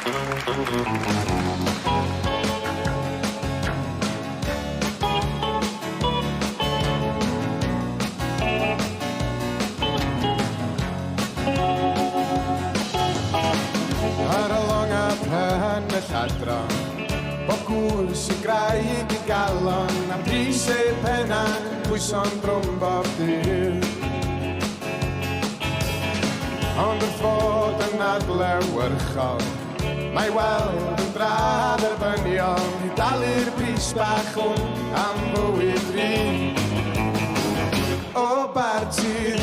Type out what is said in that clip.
Ar y longa pen y lladron, bo gŵr sy'n graig I galon, a brisau penna'n pwyso'n drwm bob dydd. Ond wrth fod yn adlewyrchol, mae weld yn drad erbyniol, I dalu'r pris bach hwn am bywyd ri. O bar ti